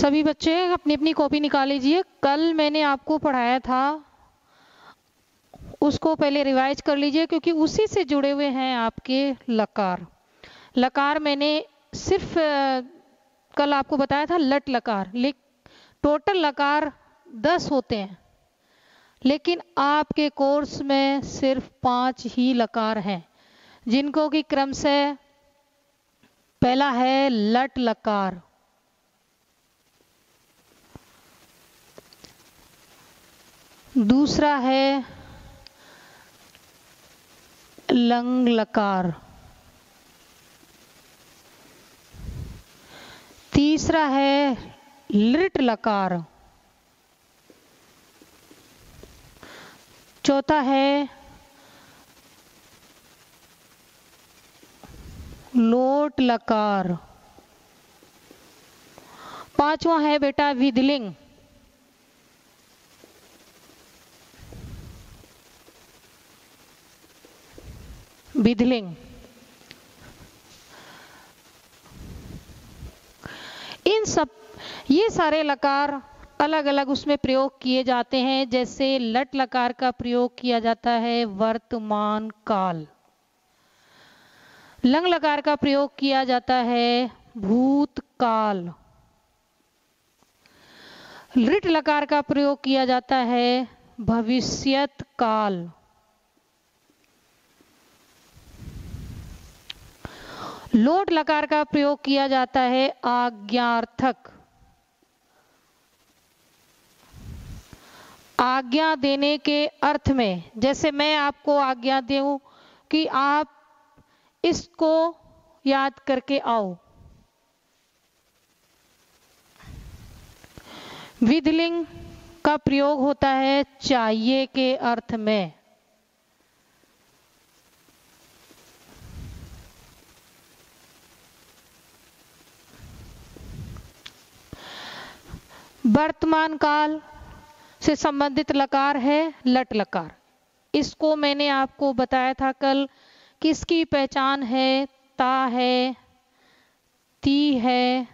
सभी बच्चे अपनी अपनी कॉपी निकाल लीजिए। कल मैंने आपको पढ़ाया था, उसको पहले रिवाइज कर लीजिए क्योंकि उसी से जुड़े हुए हैं आपके लकार। लकार मैंने सिर्फ कल आपको बताया था लट लकार, टोटल लकार 10 होते हैं, लेकिन आपके कोर्स में सिर्फ 5 ही लकार हैं, जिनको कि क्रम से पहला है लट लकार, दूसरा है लंग लकार, तीसरा है लिट लकार, चौथा है लोट लकार, पांचवा है बेटा विधलिंग, विधलिंग। इन सब ये सारे लकार अलग अलग उसमें प्रयोग किए जाते हैं। जैसे लट लकार का प्रयोग किया जाता है वर्तमान काल, लंग लकार का प्रयोग किया जाता है भूतकाल, लिट लकार का प्रयोग किया जाता है भविष्यत काल, लोट लकार का प्रयोग किया जाता है आज्ञार्थक, आज्ञा देने के अर्थ में। जैसे मैं आपको आज्ञा दूं कि आप इसको याद करके आओ। विधलिंग का प्रयोग होता है चाहिए के अर्थ में। वर्तमान काल से संबंधित लकार है लट लकार। इसको मैंने आपको बताया था कल, किसकी पहचान है, ता है, ती है,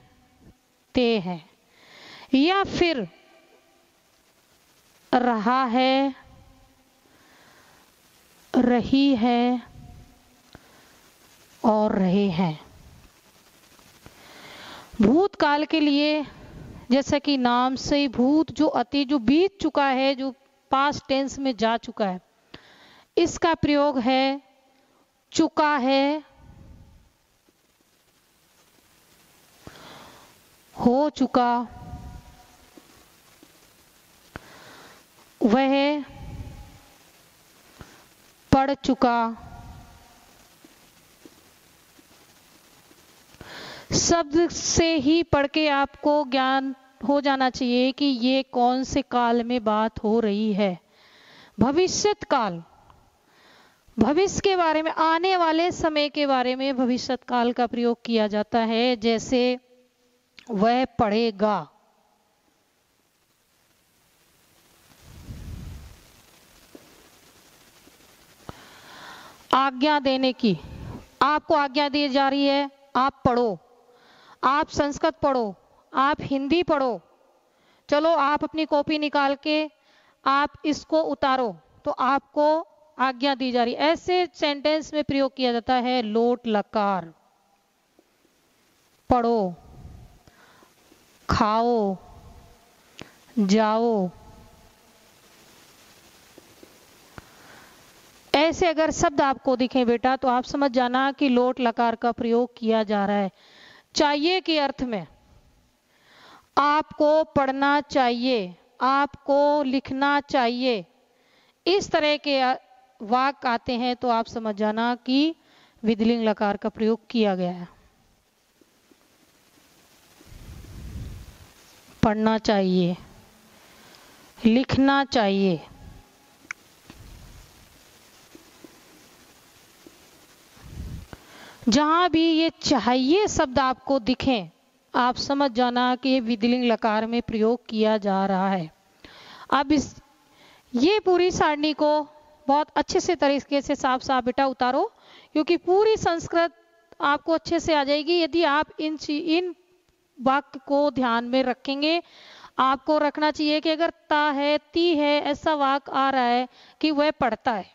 ते है, या फिर रहा है, रही है और रहे हैं। भूतकाल के लिए जैसा कि नाम से भूत जो अति जो बीत चुका है, जो पास्ट टेंस में जा चुका है, इसका प्रयोग है चुका है, हो चुका, वह पढ़ चुका। शब्द से ही पढ़ के आपको ज्ञान हो जाना चाहिए कि ये कौन से काल में बात हो रही है। भविष्यत काल, भविष्य के बारे में, आने वाले समय के बारे में भविष्यत काल का प्रयोग किया जाता है। जैसे वह पढ़ेगा, आज्ञा देने की, आपको आज्ञा दी जा रही है आप पढ़ो, आप संस्कृत पढ़ो, आप हिंदी पढ़ो, चलो आप अपनी कॉपी निकाल के आप इसको उतारो, तो आपको आज्ञा दी जा रही। ऐसे सेंटेंस में प्रयोग किया जाता है लोट लकार। पढ़ो, खाओ, जाओ, ऐसे अगर शब्द आपको दिखे बेटा तो आप समझ जाना कि लोट लकार का प्रयोग किया जा रहा है। चाहिए के अर्थ में, आपको पढ़ना चाहिए, आपको लिखना चाहिए, इस तरह के वाक्य आते हैं तो आप समझ जाना कि विधलिंग लकार का प्रयोग किया गया है। पढ़ना चाहिए, लिखना चाहिए, जहां भी ये चाहिए शब्द आपको दिखें आप समझ जाना कि ये विधलिंग लकार में प्रयोग किया जा रहा है। अब ये पूरी सारणी को बहुत अच्छे से तरीके से साफ साफ बेटा उतारो, क्योंकि पूरी संस्कृत आपको अच्छे से आ जाएगी यदि आप इन वाक्य को ध्यान में रखेंगे। आपको रखना चाहिए कि अगर ता है ती है ऐसा वाक्य आ रहा है कि वह पढ़ता है,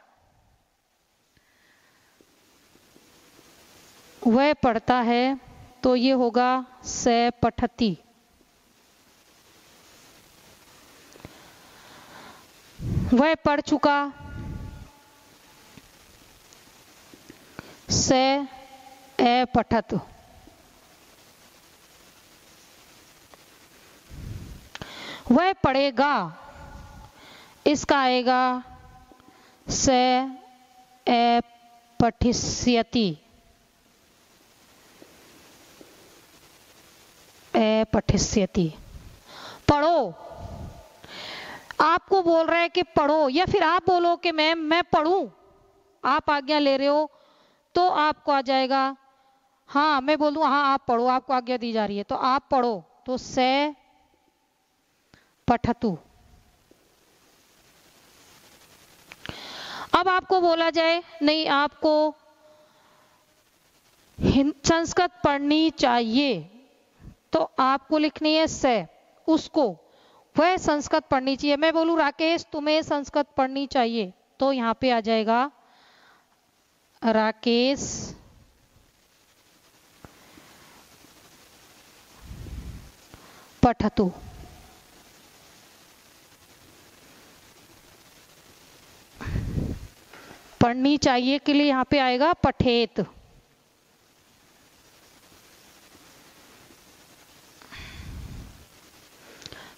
वह पढ़ता है, तो ये होगा से पठती। वह पढ़ चुका, से ए पठत। वह पढ़ेगा, इसका आएगा से ए पठिष्यति, ए पठिष्यति। पढ़ो, आपको बोल रहा है कि पढ़ो, या फिर आप बोलो कि मैम मैं पढ़ूं, आप आज्ञा ले रहे हो, तो आपको आ जाएगा हाँ, मैं बोल दूं हाँ आप पढ़ो, आपको आज्ञा दी जा रही है तो आप पढ़ो, तो से पठतु। अब आपको बोला जाए नहीं आपको संस्कृत पढ़नी चाहिए, तो आपको लिखनी है से, उसको, वह संस्कृत पढ़नी चाहिए। मैं बोलूं राकेश तुम्हें संस्कृत पढ़नी चाहिए, तो यहां पे आ जाएगा राकेश पठतु। पढ़नी चाहिए के लिए यहां पे आएगा पठेत।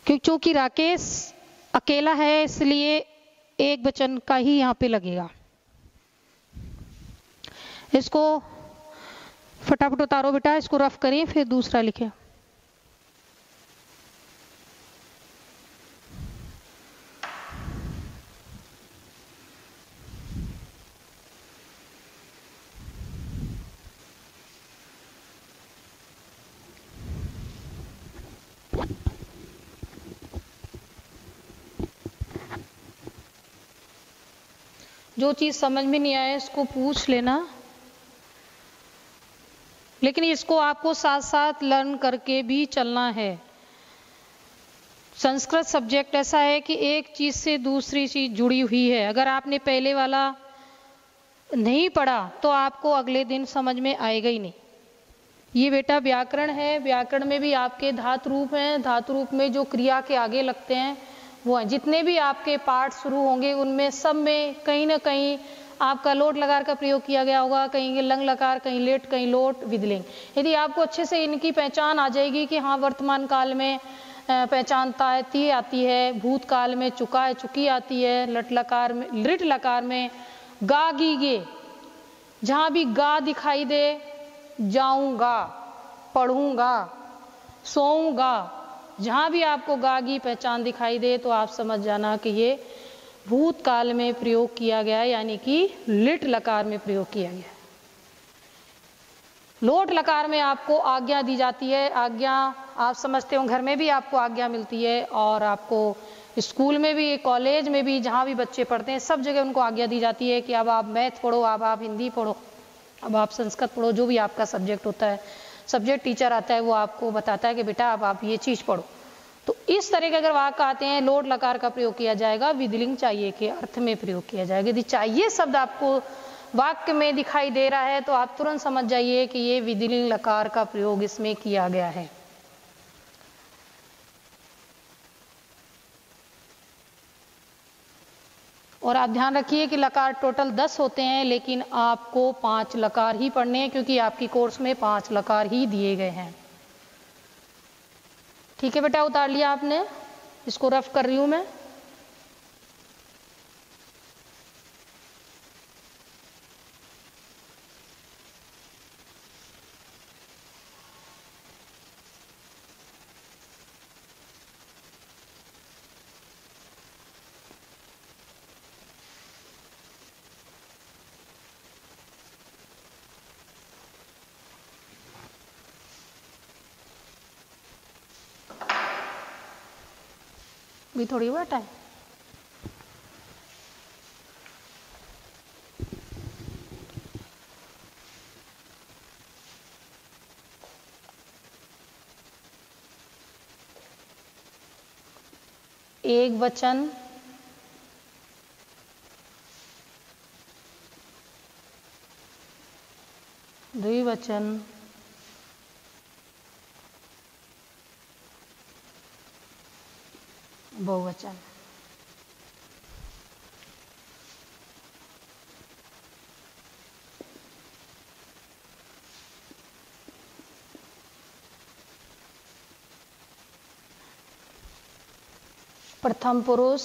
क्योंकि राकेश अकेला है इसलिए एक वचन का ही यहां पे लगेगा। इसको फटाफट उतारो बेटा, इसको रफ करिए फिर दूसरा लिखे। जो चीज समझ में नहीं आए इसको पूछ लेना, लेकिन इसको आपको साथ साथ लर्न करके भी चलना है। संस्कृत सब्जेक्ट ऐसा है कि एक चीज से दूसरी चीज जुड़ी हुई है। अगर आपने पहले वाला नहीं पढ़ा तो आपको अगले दिन समझ में आएगा ही नहीं। ये बेटा व्याकरण है, व्याकरण में भी आपके धातु रूप हैं, धातु रूप में जो क्रिया के आगे लगते हैं वो हैं। जितने भी आपके पाठ शुरू होंगे उनमें सब में कहीं ना कहीं आपका लोट लकार का प्रयोग किया गया होगा, कहीं लंग लकार, कहीं लेट, कहीं लोट, विधिलिंग। यदि आपको अच्छे से इनकी पहचान आ जाएगी कि हाँ वर्तमान काल में पहचानता है ती आती है, भूतकाल में चुका है चुकी आती है, लट लकार में, लिट लकार में गा गी गे, जहाँ भी गा दिखाई दे, जाऊंगा, पढ़ूंगा, सोऊंगा, जहाँ भी आपको गा की पहचान दिखाई दे तो आप समझ जाना कि ये भूतकाल में प्रयोग किया गया है, यानी कि लिट लकार में प्रयोग किया गया है। लोट लकार में आपको आज्ञा दी जाती है। आज्ञा आप समझते हो, घर में भी आपको आज्ञा मिलती है और आपको स्कूल में भी, कॉलेज में भी, जहाँ भी बच्चे पढ़ते हैं सब जगह उनको आज्ञा दी जाती है कि अब आप मैथ पढ़ो, अब आप हिंदी पढ़ो, अब आप संस्कृत पढ़ो, जो भी आपका सब्जेक्ट होता है। सब्जेक्ट टीचर आता है वो आपको बताता है कि बेटा अब आप ये चीज़ पढ़ो। तो इस तरह के अगर वाक्य आते हैं लोट लकार का प्रयोग किया जाएगा, विधिलिंग चाहिए के अर्थ में प्रयोग किया जाएगा। यदि चाहिए शब्द आपको वाक्य में दिखाई दे रहा है तो आप तुरंत समझ जाइए कि ये विधिलिंग लकार का प्रयोग इसमें किया गया है। और आप ध्यान रखिए कि लकार टोटल 10 होते हैं, लेकिन आपको 5 लकार ही पढ़ने हैं क्योंकि आपकी कोर्स में 5 लकार ही दिए गए हैं। ठीक है बेटा, उतार लिया आपने, इसको रफ कर रही हूं मैं। भी थोड़ी हुआ टाइम। एक वचन, द्विवचन, बहुवचन। प्रथम पुरुष,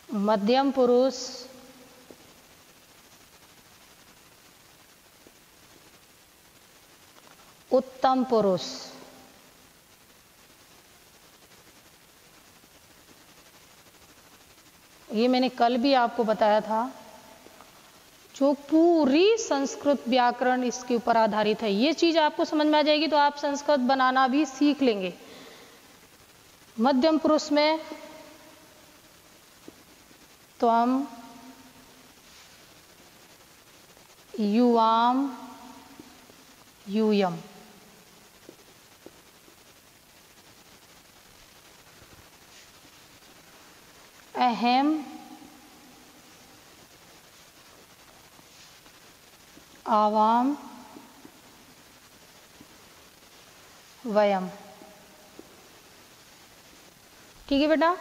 मध्यम पुरुष, उत्तम पुरुष। ये मैंने कल भी आपको बताया था, जो पूरी संस्कृत व्याकरण इसके ऊपर आधारित है। ये चीज आपको समझ में आ जाएगी तो आप संस्कृत बनाना भी सीख लेंगे। मध्यम पुरुष में त्वम, युवाम, यूयम। अहम, आवाम, वयम। ठीक है बेटा,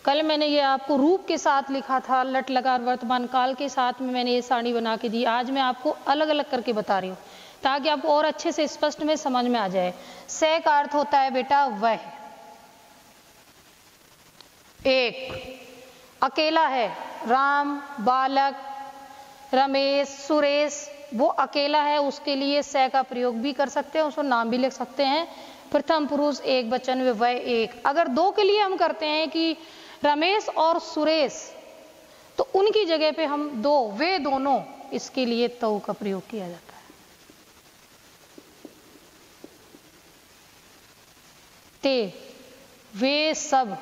कल मैंने ये आपको रूप के साथ लिखा था, लट लकार वर्तमान काल के साथ में मैंने ये सारणी बना के दी। आज मैं आपको अलग अलग करके बता रही हूँ ताकि आपको और अच्छे से स्पष्ट में समझ में आ जाए। से का अर्थ होता है बेटा वह, एक, अकेला है। राम, बालक, रमेश, सुरेश, वो अकेला है, उसके लिए से का प्रयोग भी कर सकते हैं, उसको नाम भी लिख सकते हैं। प्रथम पुरुष एक वचन में वह एक। अगर दो के लिए हम करते हैं कि रमेश और सुरेश, तो उनकी जगह पे हम दो, वे दोनों, इसके लिए तो का प्रयोग किया जाता है। ते, वे सब।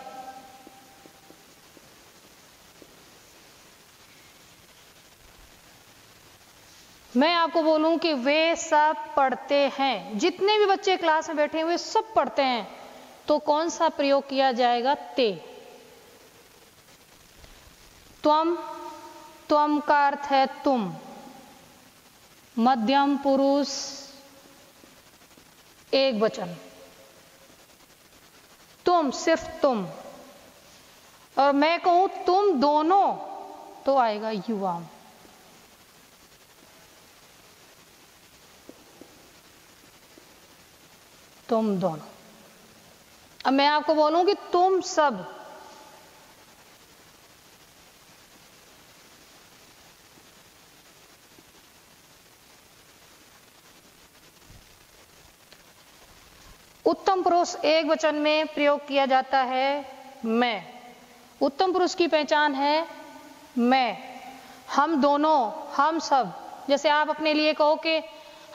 मैं आपको बोलूं कि वे सब पढ़ते हैं, जितने भी बच्चे क्लास में बैठे हुए सब पढ़ते हैं, तो कौन सा प्रयोग किया जाएगा? ते। त्वम, त्वम का अर्थ है तुम। मध्यम पुरुष एक वचन, तुम, सिर्फ तुम। और मैं कहूं तुम दोनों, तो आएगा युवाम। तुम दोनों। अब मैं आपको बोलूं कि तुम सब, उत्तम पुरुष एक वचन में प्रयोग किया जाता है मैं। उत्तम पुरुष की पहचान है मैं, हम दोनों, हम सब। जैसे आप अपने लिए कहो कि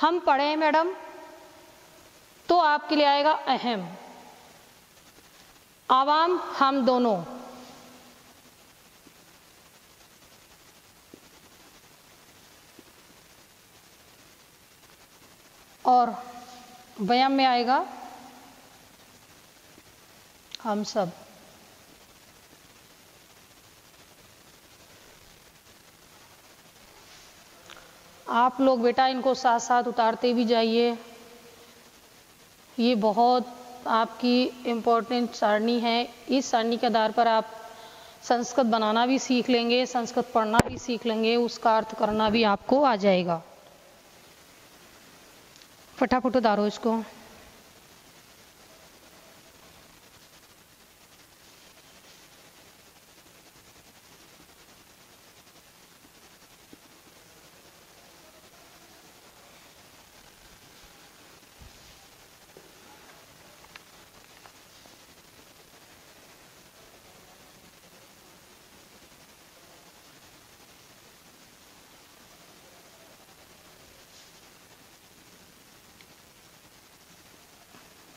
हम पढ़े मैडम, तो आपके लिए आएगा अहम। आवाम, हम दोनों। और वयम में आएगा हम सब। आप लोग बेटा इनको साथ साथ उतारते भी जाइए। ये बहुत आपकी इम्पोर्टेंट सारणी है। इस सारणी के आधार पर आप संस्कृत बनाना भी सीख लेंगे, संस्कृत पढ़ना भी सीख लेंगे, उसका अर्थ करना भी आपको आ जाएगा। फटाफट उतारो इसको।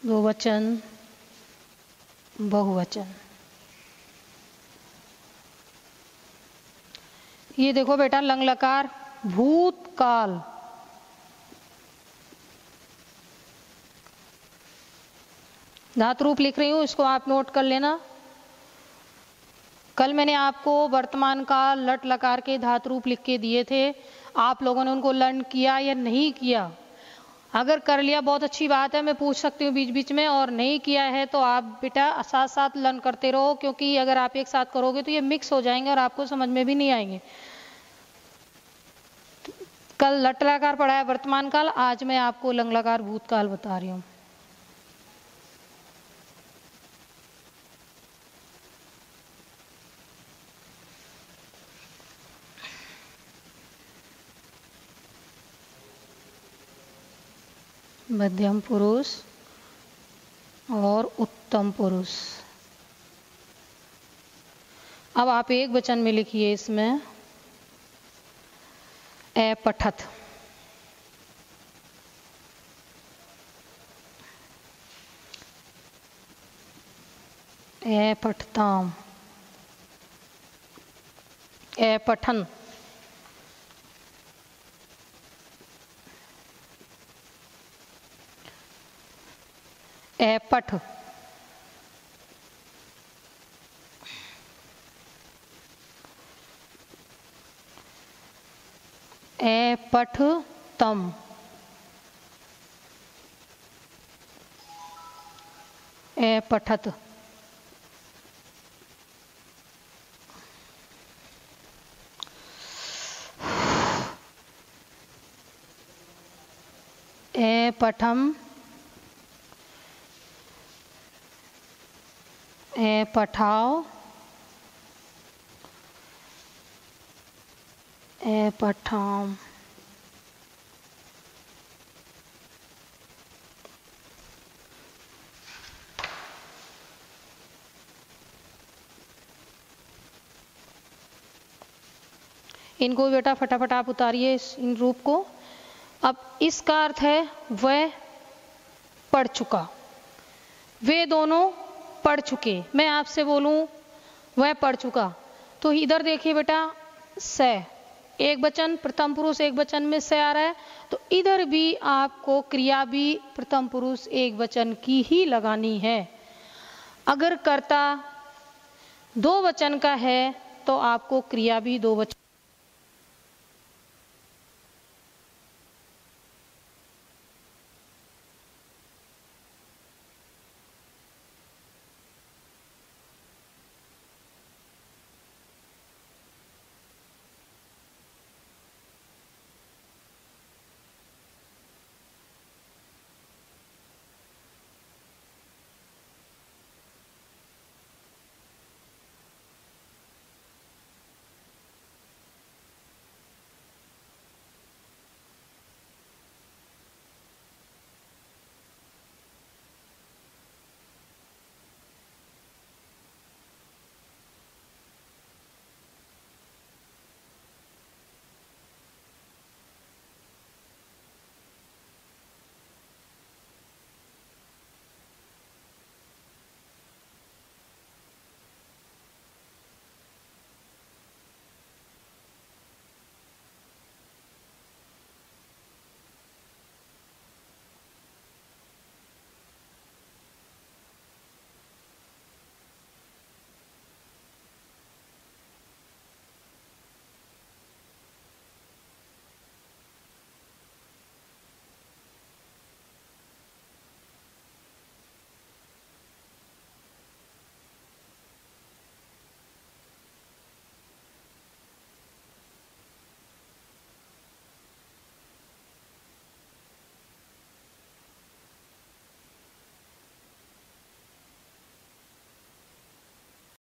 द्विवचन, बहुवचन। ये देखो बेटा, लंग लकार भूतकाल, धातु रूप लिख रही हूँ, इसको आप नोट कर लेना। कल मैंने आपको वर्तमान काल लट लकार के धातु रूप लिख के दिए थे, आप लोगों ने उनको लर्न किया या नहीं किया? अगर कर लिया बहुत अच्छी बात है, मैं पूछ सकती हूँ बीच बीच में, और नहीं किया है तो आप बेटा साथ साथ लर्न करते रहो, क्योंकि अगर आप एक साथ करोगे तो ये मिक्स हो जाएंगे और आपको समझ में भी नहीं आएंगे। कल लट लकार पढ़ाया वर्तमान काल, आज मैं आपको लंग लकार भूतकाल बता रही हूँ। मध्यम पुरुष और उत्तम पुरुष। अब आप एक वचन में लिखिए इसमें अपठत, अपठताम, अपठन, अपठ, अपठतम, अपठत, अपठम, पठाओ, पठाम, इनको बेटा फटाफट आप उतारिए इन रूप को। अब इसका अर्थ है वह पढ़ चुका, वे दोनों पढ़ चुके। मैं आपसे बोलूं वह पढ़ चुका, तो इधर देखिए बेटा स, एक वचन प्रथम पुरुष एक वचन में से आ रहा है, तो इधर भी आपको क्रिया भी प्रथम पुरुष एक वचन की ही लगानी है। अगर कर्ता दो वचन का है तो आपको क्रिया भी दो वचन